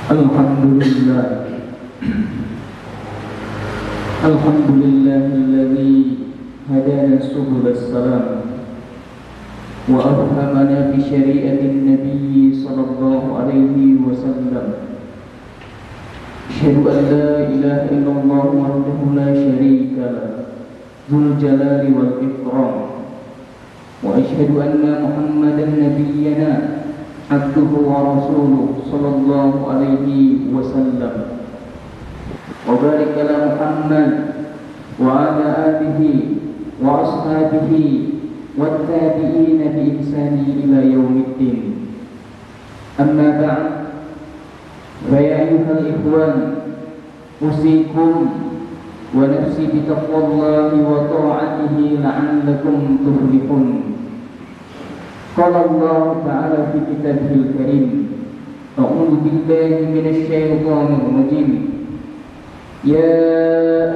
Alhamdulillah Alhamdulillahilladzi hadana subulas salam wa afhamana bi syari'atin nabiyyi sallallahu alaihi wasallam. Asyhadu an la ilaha illallah wahdahu la syarika lah dzul jalali wal ikram wa asyhadu anna Muhammadan nabiyyana abduhu wa rasuluh sallallahu alaihi wasallam. Wa barik ala Muhammad wa ala alihi wa ashabihi wa tabi'ina bi ihsani ila yaumiddin. Amma ba'd, fa ya ayyuhal ikhwan, usikum wa nafsi bi taqwallahi wa ta'atihi la'allakum tuflihun. Qala Allah Ta'ala fi kitabihil karim, a'udzu billahi minasy syaithanir rajim. Ya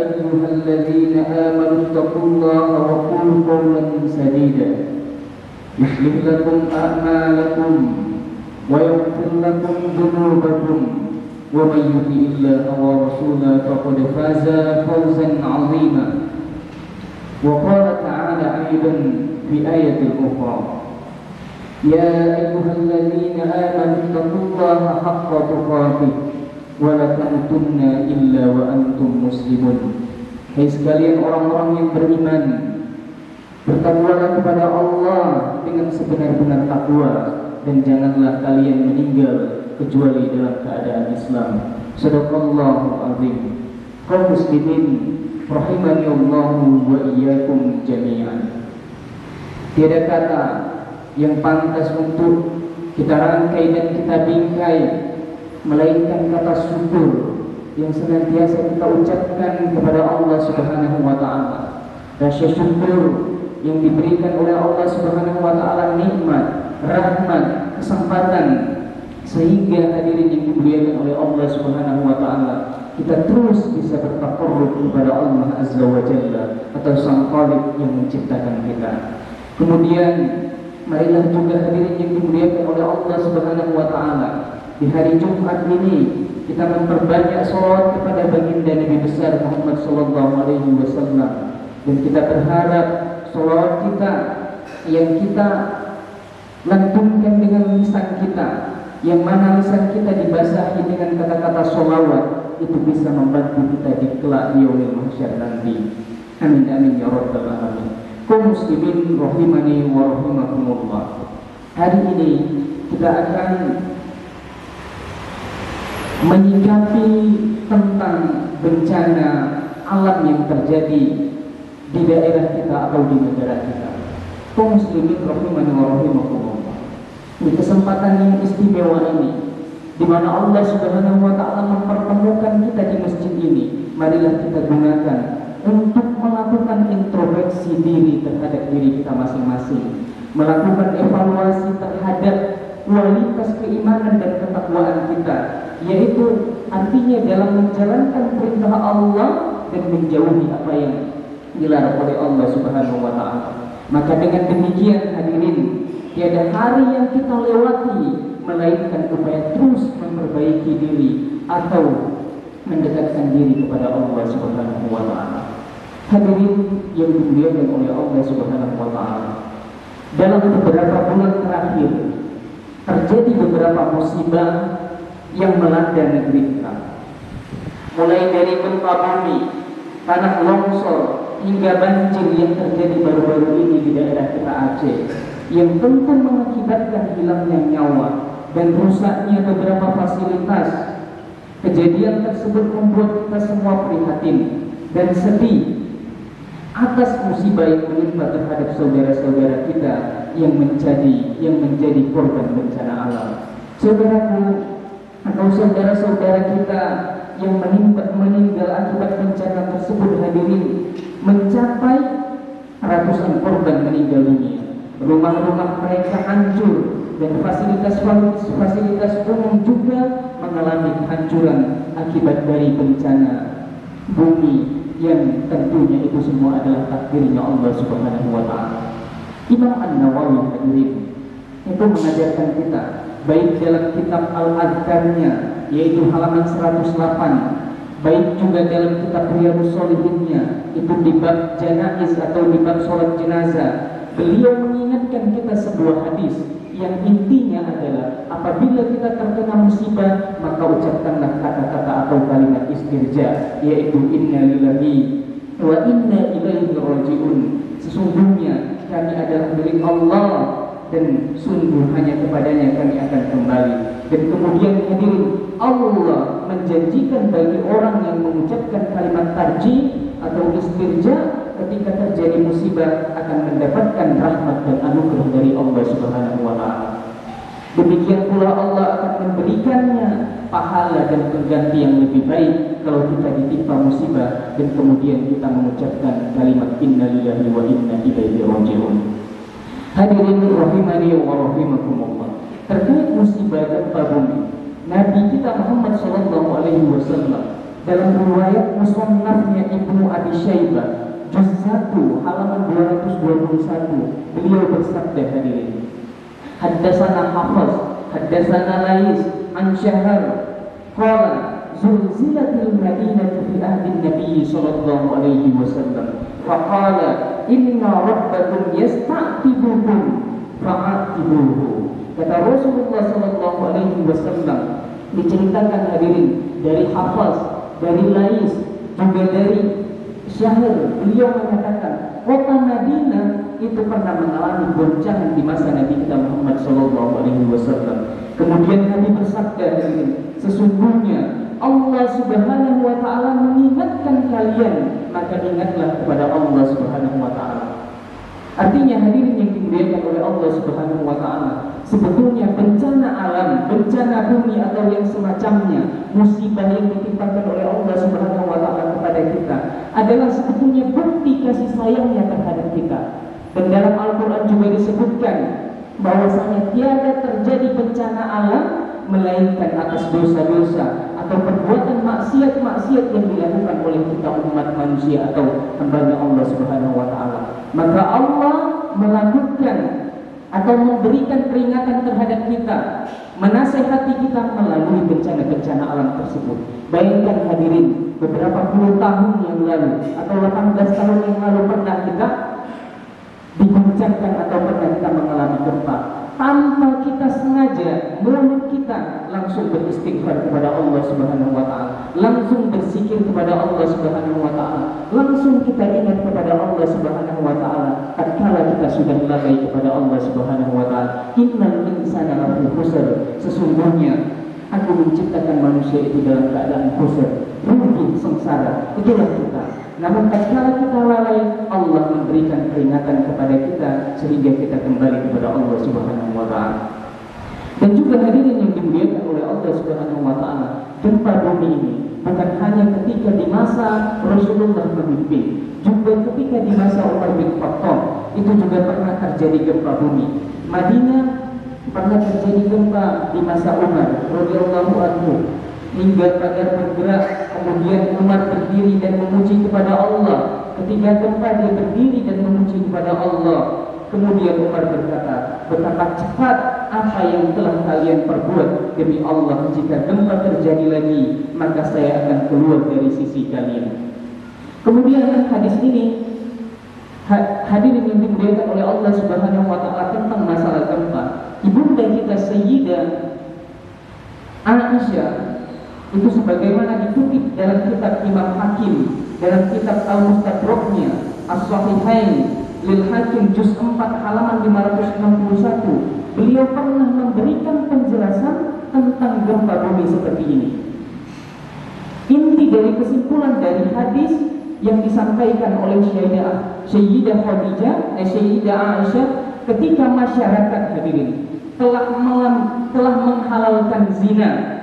ayyuhalladzina amanu taqullaha wa qulu qawlan sadida yuslih lakum a'malakum wa yaghfir lakum dhunubakum wa may yuti'illaha wa rasulahu faqad faza fawzan 'azima. Wa qala ta'ala aidan fi ayatil ukhra, Ya ayyuhalladzina amanu taqullaha haqqa tuqatih wa la tamutunna illa wa antum muslimun. Hai sekalian orang-orang yang beriman, bertakwalah kepada Allah dengan sebenar-benar takwa, dan janganlah kalian meninggal kecuali dalam keadaan Islam. Shadaqallahu azim. Kaum muslimin rahimani Allahu wa iyyakum jami'an. Tiada kata yang pantas untuk kita rangkai dan kita bingkai melainkan kata syukur yang senantiasa kita ucapkan kepada Allah Subhanahu wa taala. Rasa syukur yang diberikan oleh Allah Subhanahu wa taala, nikmat, rahmat, kesempatan, sehingga hadirin yang dimuliakan oleh Allah Subhanahu wa taala, kita terus bisa bertaqarrub kepada Allah Azza wa Jalla atau Sang Khaliq yang menciptakan kita. Kemudian marilah juga hadirin yang dimuliakan oleh Allah Subhanahu wa taala, di hari Jumat ini kita memperbanyak salawat kepada baginda Nabi besar Muhammad sallallahu alaihi wasallam, dan kita berharap salawat kita yang kita lantunkan dengan lisan kita, yang mana lisan kita dibasahi dengan kata-kata salawat, itu bisa membantu kita di kelak yaumil mahsyar nanti. Amin amin ya rabbal alamin. Kaum muslimin rahimani wa rahimakumullah. Hari ini kita akan menyikapi tentang bencana alam yang terjadi di daerah kita atau di negara kita. Kaum muslimin rahimani wa rahimakumullah. Di kesempatan yang istimewa ini, di mana Allah Subhanahu wa taala mempertemukan kita di masjid ini, marilah kita gunakan untuk melakukan introspeksi diri terhadap diri kita masing-masing, melakukan evaluasi terhadap kualitas keimanan dan ketakwaan kita, yaitu artinya dalam menjalankan perintah Allah dan menjauhi apa yang dilarang oleh Allah Subhanahu wa taala. Maka dengan demikian hadirin, tiada hari yang kita lewati melainkan upaya terus memperbaiki diri atau mendekatkan diri kepada Allah Subhanahu wa taala. Hadirin yang dimuliakan oleh Allah Subhanahu wa taala, dalam beberapa bulan terakhir terjadi beberapa musibah yang melanda negeri kita. Mulai dari gempa bumi, tanah longsor, hingga banjir yang terjadi baru-baru ini di daerah kita Aceh, yang tentu mengakibatkan hilangnya nyawa dan rusaknya beberapa fasilitas. Kejadian tersebut membuat kita semua prihatin dan sedih atas musibah yang menimpa terhadap saudara-saudara kita yang menjadi korban bencana alam. Saudaraku atau saudara-saudara kita yang meninggal akibat bencana tersebut, hadirin, mencapai ratusan korban meninggal dunia. Rumah-rumah mereka hancur dan fasilitas umum juga mengalami kehancuran akibat dari bencana bumi, yang tentunya itu semua adalah takdirnya Allah Subhanahu wa taala. Imam An-Nawawi hadirin itu mengajarkan kita baik dalam kitab Al-Adhkarnya yaitu halaman 108. Baik juga dalam kitab Riyadhus Shalihinnya, itu di bab janaiz atau di bab sholat jenazah, beliau mengingatkan kita sebuah hadis yang intinya adalah apabila kita terkena musibah, maka ucapkanlah kata-kata atau kalimat istirja, yaitu inna lillahi wa inna ilaihi raji'un. Sesungguhnya kami adalah milik Allah dan sungguh hanya kepadanya kami akan kembali. Dan kemudian hadirin, Allah menjanjikan bagi orang yang mengucapkan kalimat tarjih atau istirja ketika terjadi musibah akan mendapatkan rahmat dan anugerah dari Allah Subhanahu wa taala. Demikian pula Allah akan memberikannya pahala dan pengganti yang lebih baik kalau kita ditimpa musibah dan kemudian kita mengucapkan kalimat innalillahi wa inna ilaihi raji'un. Hadirin rahimani wa rahimakumullah. Terkait musibah gempa bumi, Nabi kita Muhammad sallallahu alaihi wasallam dalam riwayat musannafnya Ibnu Abi Syaibah juz 1 halaman 221, beliau bersabda, hadirin, haddatsana Hafiz, haddatsana Lais an Syahr qala zulzilatil madinatu fi ahdi Nabi sallallahu alaihi wasallam faqala inna rabbakum yasta'tibukum fa'atibuhu. Kata Rasulullah sallallahu alaihi wasallam, diceritakan hadirin dari Hafiz, dari Lais, juga dari Syahr, beliau mengatakan kota Madinah itu pernah mengalami goncangan di masa Nabi kita Muhammad sallallahu alaihi wasallam. Kemudian Nabi bersabda, hadirin, sesungguhnya Allah Subhanahu wa taala mengingatkan kalian, maka ingatlah kepada Allah Subhanahu wa taala. Artinya hadirin yang dimuliakan oleh Allah Subhanahu wa taala, sebetulnya bencana alam, bencana bumi atau yang semacamnya, musibah yang ditimpakan oleh Allah Subhanahu wa taala kepada kita adalah sebetulnya bukti kasih sayangnya terhadap kita. Dan dalam Al-Qur'an juga disebutkan bahwasanya tiada terjadi bencana alam melainkan atas dosa-dosa atau perbuatan maksiat-maksiat yang dilakukan oleh kita umat manusia atau hamba Allah Subhanahu wa taala. Maka Allah melakukan atau memberikan peringatan terhadap kita, menasehati kita melalui bencana-bencana alam tersebut. Bayangkan hadirin, beberapa puluh tahun yang lalu atau 18 tahun yang lalu pernah kita diguncangkan atau pernah kita mengalami gempa. Tanpa kita sengaja, mulut kita langsung beristighfar kepada Allah Subhanahu wa taala, langsung berzikir kepada Allah Subhanahu wa taala, langsung kita ingat kepada Allah Subhanahu wa taala tatkala kita sudah lalai kepada Allah Subhanahu wa taala. Innal insana lafi khusr, sesungguhnya aku menciptakan manusia itu dalam keadaan khusr, rugi, sengsara. Itulah kita. Namun tatkala kita lalai, Allah memberikan peringatan kepada kita sehingga kita kembali kepada Allah Subhanahu wa taala. Dan juga hadirin yang dimuliakan oleh Allah Subhanahu wa taala, gempa bumi ini bukan hanya ketika di masa Rasulullah memimpin, juga ketika di masa Umar bin Khattab itu juga pernah terjadi gempa bumi. Madinah pernah terjadi gempa di masa Umar radhiyallahu anhu, hingga pagar bergerak, kemudian Umar berdiri dan memuji kepada Allah. Ketika gempa dia berdiri dan memuji kepada Allah. Kemudian Umar berkata, betapa cepat apa yang telah kalian perbuat demi Allah. Jika gempa terjadi lagi, maka saya akan keluar dari sisi kalian. Kemudian hadis ini, hadirin yang dimuliakan oleh Allah Subhanahu wa taala, tentang masalah gempa. Ibunda kita Sayyidah Aisyah itu sebagaimana dikutip dalam kitab Imam Hakim, dalam kitab Al-Mustadraknya As-Sahihain lil Hakim juz 4 halaman 561, beliau pernah memberikan penjelasan tentang gempa bumi seperti ini. Inti dari kesimpulan dari hadis yang disampaikan oleh Sayyidah Khadijah, Sayyidah Aisyah, ketika masyarakat hadirin telah menghalalkan zina,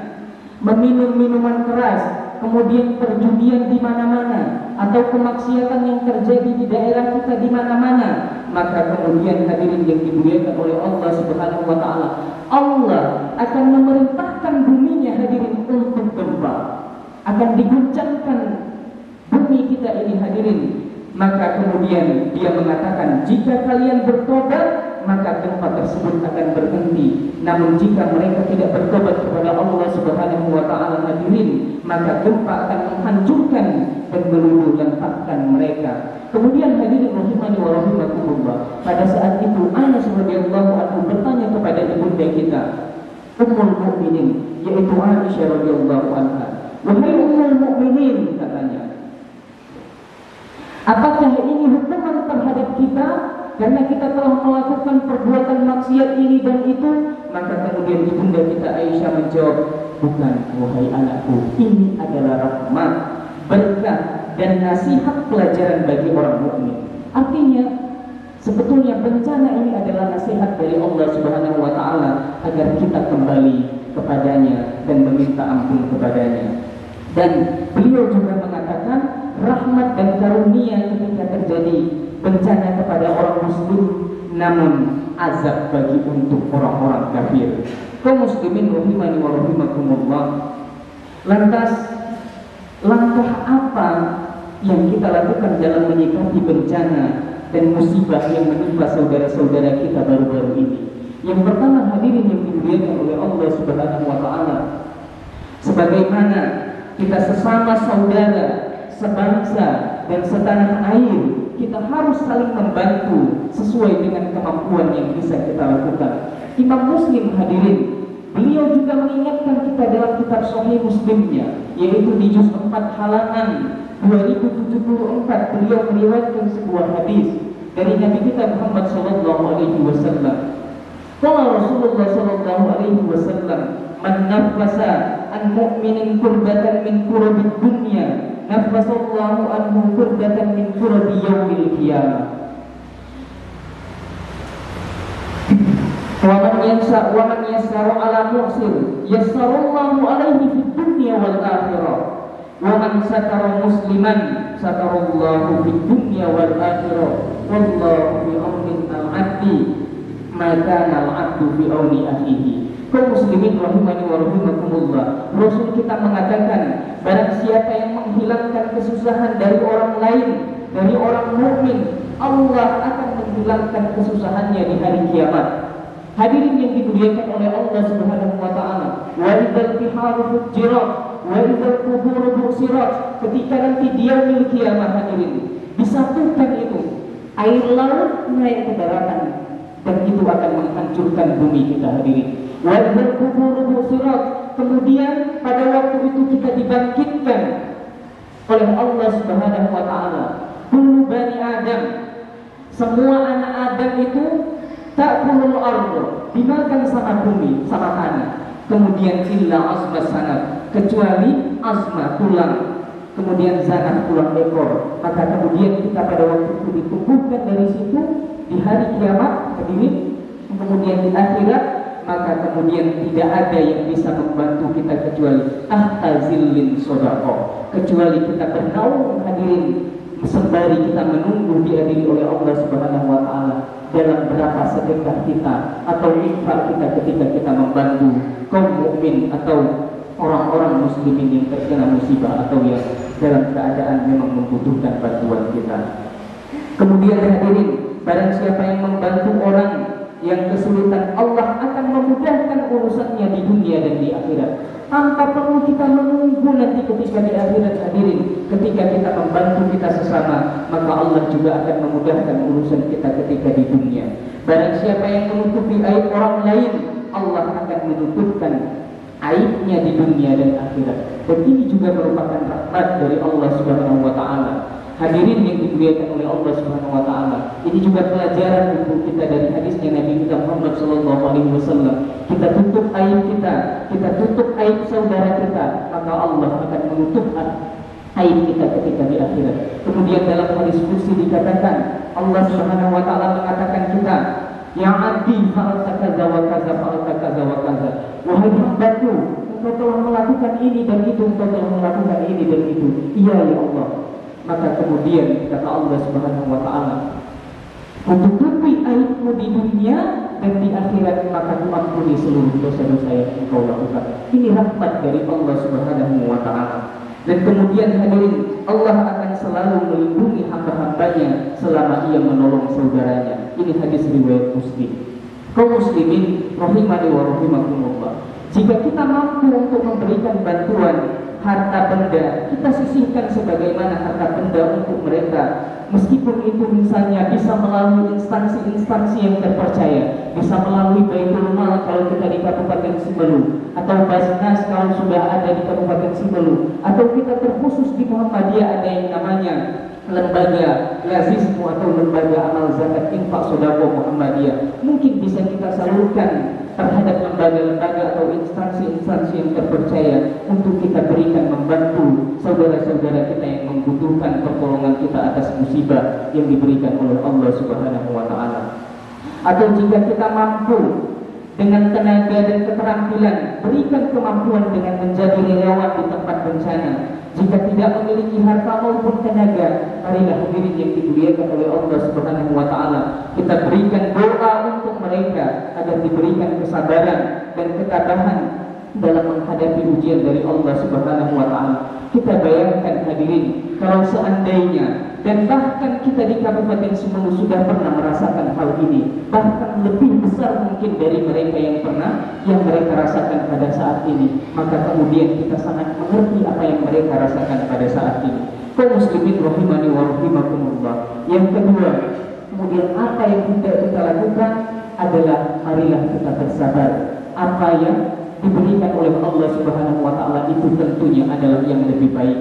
meminum minuman keras, kemudian perjudian di mana-mana, atau kemaksiatan yang terjadi di daerah kita di mana-mana, maka kemudian hadirin yang dimuliakan oleh Allah Subhanahu wa taala, Allah akan memerintahkan buminya hadirin untuk gempa, akan diguncangkan bumi kita ini hadirin. Maka kemudian dia mengatakan, jika kalian bertobat, maka gempa tersebut akan berhenti. Namun jika mereka tidak bertobat kepada Allah Subhanahu wa taala, hadirin, maka gempa akan menghancurkan dan meluluh lantahkan mereka. Kemudian hadirin rahimani wa rahimakumullah, pada saat itu Anas radhiyallahu anhu bertanya kepada ibunda kita, Ummul Mukminin, yaitu Aisyah radhiyallahu anha, "Wahai Ummul Mukminin," katanya, "apakah ini hukuman terhadap kita karena kita telah melakukan perbuatan maksiat ini dan itu?" Maka kemudian ibunda kita Aisyah menjawab, "Bukan, wahai anakku, ini adalah rahmat, berkah dan nasihat pelajaran bagi orang mukmin." Artinya, sebetulnya bencana ini adalah nasihat dari Allah Subhanahu wa taala agar kita kembali kepadanya dan meminta ampun kepadanya. Dan beliau juga mengatakan rahmat dan karunia ketika terjadi bencana kepada orang muslim, namun azab bagi untuk orang-orang kafir. Kaum muslimin rahimani wa rahimakumullah. Lantas langkah apa yang kita lakukan dalam menyikapi bencana dan musibah yang menimpa saudara-saudara kita baru-baru ini? Yang pertama, hadirin yang dimuliakan oleh Allah Subhanahu wa taala, sebagaimana kita sesama saudara, sebangsa dan setanah air, kita harus saling membantu sesuai dengan kemampuan yang bisa kita lakukan. Imam Muslim, hadirin, beliau juga mengingatkan kita dalam kitab Sahih Muslimnya, yaitu di juz 4 halaman 2074, beliau meriwayatkan sebuah hadis dari Nabi kita Muhammad sallallahu alaihi wasallam. Qala Rasulullah sallallahu alaihi wasallam, "Man nafasa an mu'minin kurbatan min kurabid dunya, nafasallahu anhu kurbatan min kurabi yaumil qiyamah." Wa man yassara ala mu'sir yassarallahu alaihi fid dunya wal akhirah. Wa man satara musliman satarallahu fid dunya wal akhirah. Wallahu bi aunin al-'abdi ma kana al-'abdu bi auni akhihi. Kaum muslimin rahimani wa rahimakumullah, Rasul kita mengatakan, barang siapa yang menghilangkan kesusahan dari orang lain, dari orang mukmin, Allah akan menghilangkan kesusahannya di hari kiamat. Hadirin yang dimuliakan oleh Allah Subhanahu wa taala, wa idzal biharu fujirat wa idzal qubur busirat, ketika nanti di yaumil kiamah, hadirin, disatukan itu air laut naik ke daratan, dan itu akan menghancurkan bumi kita, hadirin. Wa idzal qubur busirat, kemudian pada waktu itu kita dibangkitkan oleh Allah Subhanahu wa taala. Kullu bani Adam, semua anak Adam itu ta'kulul ardu, dimakan sama bumi, sama tanah. Kemudian illa asma sanad, kecuali asma tulang, kemudian zanah tulang ekor. Maka kemudian kita pada waktu itu ditumbuhkan dari situ di hari kiamat, hadirin. Kemudian di akhirat, maka kemudian tidak ada yang bisa membantu kita kecuali ahtazillin sodaqah, kecuali kita bernaung, hadirin, sembari kita menunggu diadili oleh Allah Subhanahu wa taala dalam berapa sedekah kita atau infak kita ketika kita membantu kaum mukmin atau orang-orang muslimin yang terkena musibah atau yang dalam keadaan memang membutuhkan bantuan kita. Kemudian hadirin, barang siapa yang membantu orang yang kesulitan, Allah akan memudahkan urusannya di dunia dan di akhirat, tanpa perlu kita menunggu nanti ketika di akhirat, hadirin. Ketika kita membantu kita sesama, maka Allah juga akan memudahkan urusan kita ketika di dunia. Barang siapa yang menutupi aib orang lain, Allah akan menutupkan aibnya di dunia dan akhirat. Dan ini juga merupakan rahmat dari Allah Subhanahu wa taala. Hadirin yang dimuliakan oleh Allah Subhanahu wa taala, ini juga pelajaran untuk kita dari hadisnya Nabi kita Muhammad sallallahu alaihi wasallam. Kita tutup aib kita tutup aib saudara kita, maka Allah akan menutup aib kita ketika di akhirat. Kemudian dalam hadis qudsi dikatakan, Allah Subhanahu wa taala mengatakan kita, "Ya 'abdi, fa'alta kaza wa kaza, fa'alta kaza wa kaza." Wahai hambaku, engkau telah melakukan ini dan itu, engkau telah melakukan ini dan itu. Iya ya Allah. Maka kemudian kata Allah Subhanahu wa taala, "Tutupi aibmu di dunia dan di akhirat, maka kuampuni seluruh dosa-dosa yang engkau lakukan." Ini rahmat dari Allah Subhanahu wa taala. Dan kemudian hadirin, Allah akan selalu melindungi hamba-hambanya selama ia menolong saudaranya. Ini hadis riwayat Muslim. Kaum muslimin rahimani wa rahimakumullah, jika kita mampu untuk memberikan bantuan harta benda, kita sisihkan sebagaimana harta benda untuk mereka. Meskipun itu misalnya bisa melalui instansi-instansi yang terpercaya, bisa melalui Baitul Mal kalau kita di Kabupaten Sibelu, atau Basnas kalau sudah ada di Kabupaten Sibelu, atau kita terkhusus di Muhammadiyah ada yang namanya lembaga Lazismu atau lembaga amal zakat infak sedekah Muhammadiyah. Mungkin bisa kita salurkan terhadap lembaga-lembaga atau instansi-instansi yang terpercaya untuk kita berikan membantu saudara-saudara kita yang membutuhkan pertolongan kita atas musibah yang diberikan oleh Allah Subhanahu wa taala. Atau jika kita mampu dengan tenaga dan keterampilan, berikan kemampuan dengan menjadi relawan di tempat bencana. Jika tidak memiliki harta maupun tenaga, marilah hadirin yang dimuliakan oleh Allah Subhanahu wa taala, kita berikan doa untuk mereka agar diberikan kesabaran dan ketabahan dalam menghadapi ujian dari Allah Subhanahu wa taala. Kita bayangkan hadirin, kalau seandainya dan bahkan kita di Kabupaten Sibelu sudah pernah merasakan hal ini, bahkan lebih besar mungkin dari mereka yang mereka rasakan pada saat ini, maka kemudian kita sangat mengerti apa yang mereka rasakan pada saat ini. Kaum muslimin rahimani wa rahimakumullah. Yang kedua, kemudian apa yang kita lakukan adalah marilah kita bersabar. Apa yang diberikan oleh Allah Subhanahu wa taala itu tentunya adalah yang lebih baik.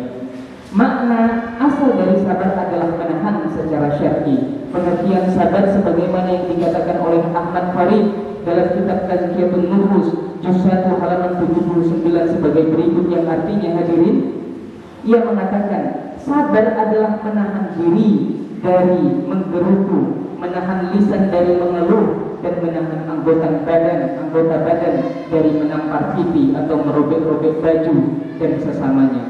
Makna asal dari sabar adalah menahan secara syar'i. Pengertian sabar sebagaimana yang dikatakan oleh Ahmad Farid dalam kitab Tazkiyatun Nufus juz 1 halaman 79 sebagai berikut, yang artinya hadirin, ia mengatakan sabar adalah menahan diri dari menggerutu, menahan lisan dari mengeluh, dan menahan anggota badan dari menampar pipi atau merobek-robek baju dan sesamanya.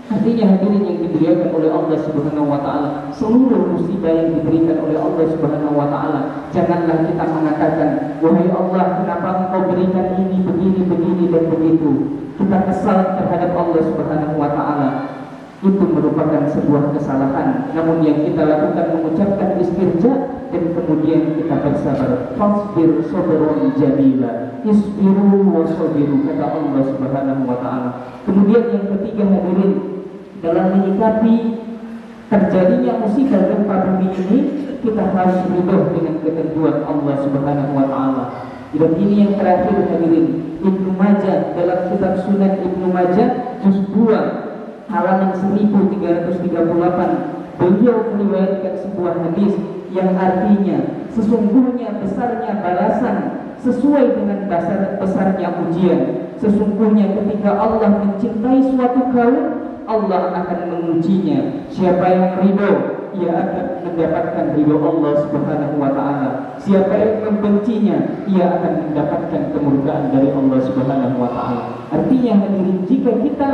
Artinya hadirin yang dimuliakan oleh Allah Subhanahu wa taala, seluruh musibah yang diberikan oleh Allah Subhanahu wa taala, janganlah kita mengatakan, wahai Allah, kenapa Engkau berikan ini begini dan begitu. Kita kesal terhadap Allah Subhanahu wa taala. Itu merupakan sebuah kesalahan. Namun yang kita lakukan mengucapkan istirja dan kemudian kita bersabar. Fasbir sabran jamila, isbiru wa sabiru, kata Allah Subhanahu wa taala. Kemudian yang ketiga hadirin, dalam menyikapi terjadinya musibah gempa bumi ini, kita harus ridho dengan ketentuan Allah Subhanahu wa taala. Dan ini yang terakhir hadirin, Ibnu Majah dalam kitab Sunan Ibnu Majah juz 2 halaman 1338, beliau meriwayatkan sebuah hadis yang artinya sesungguhnya besarnya balasan sesuai dengan besarnya ujian. Sesungguhnya ketika Allah mencintai suatu kaum, Allah akan mengujinya. Siapa yang ridho, ia akan mendapatkan ridho Allah Subhanahu wa taala. Siapa yang membencinya, ia akan mendapatkan kemurkaan dari Allah Subhanahu wa taala. Artinya hadirin, jika kita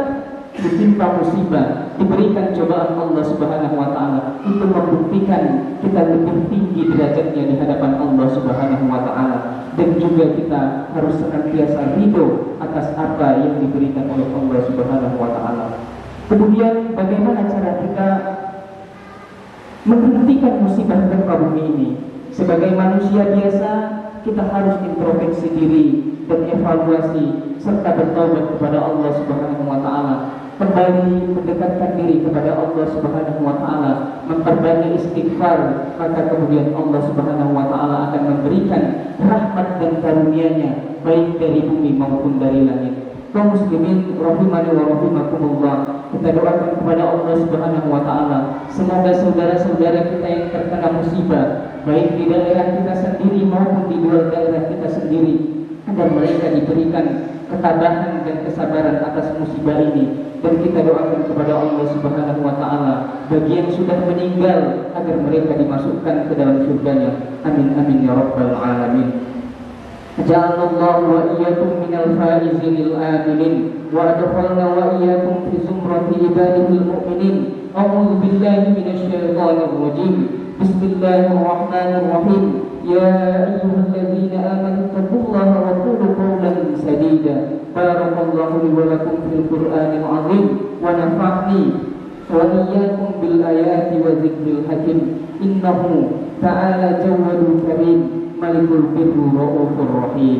ditimpa musibah, diberikan cobaan Allah Subhanahu wa taala, itu membuktikan kita lebih tinggi derajatnya di hadapan Allah Subhanahu wa taala, dan juga kita harus senantiasa ridho atas apa yang diberikan oleh Allah Subhanahu wa taala. Kemudian bagaimana cara kita menghentikan musibah gempa bumi ini? Sebagai manusia biasa, kita harus introspeksi diri dan evaluasi serta bertaubat kepada Allah Subhanahu wa taala. Kembali mendekatkan diri kepada Allah Subhanahu wa taala, memperbanyak istighfar, maka kemudian Allah Subhanahu wa taala akan memberikan rahmat dan karunia-Nya baik dari bumi maupun dari langit. Kaum muslimin rahimani wa rahimakumullah, kita doakan kepada Allah Subhanahu wa taala, semoga saudara-saudara kita yang terkena musibah baik di daerah kita sendiri maupun di luar daerah kita sendiri, agar mereka diberikan ketabahan dan kesabaran atas musibah ini. Dan kita doakan kepada Allah Subhanahu wa taala bagi yang sudah meninggal agar mereka dimasukkan ke dalam surganya. Amin amin ya rabbal alamin. Ja'alallahu wa iyyakum minal faizil aminin wa adkhalna wa iyyakum fi zumrati ibadil mu'minin. A'udzu billahi minasy syaithanir rajim. Bismillahirrahmanirrahim. يا أيها الذين آمنوا اتقوا الله وقولوا قولا سديدا بارك الله لي ولكم في القرآن العظيم ونفعني وإياكم بالآيات وذكر الحكيم إنه تعالى جواد كريم ملك البر رؤوف رحيم